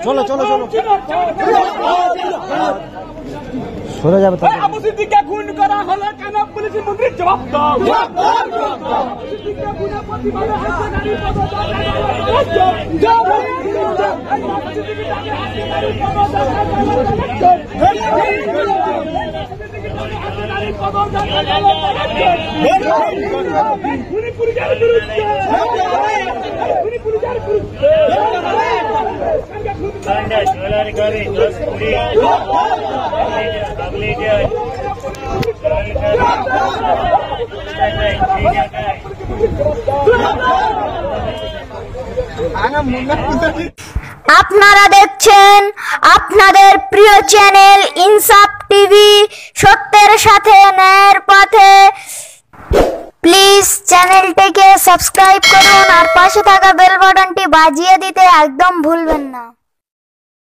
চলো চলো চলো সরে যাবে। আবু সিদ্দিককে খুন করা হলো কেন? পুলিশ মন্ত্রী জবাব দাও। আপনারা দেখছেন আপনাদের প্রিয় চ্যানেল ইনসাফ টিভি, সত্যের সাথে ন্যায়ের পথে। প্লিজ চ্যানেলটিকে সাবস্ক্রাইব করুন আর পাশে থাকা বেল বাটনটি বাজিয়ে দিতে একদম ভুলবেন না।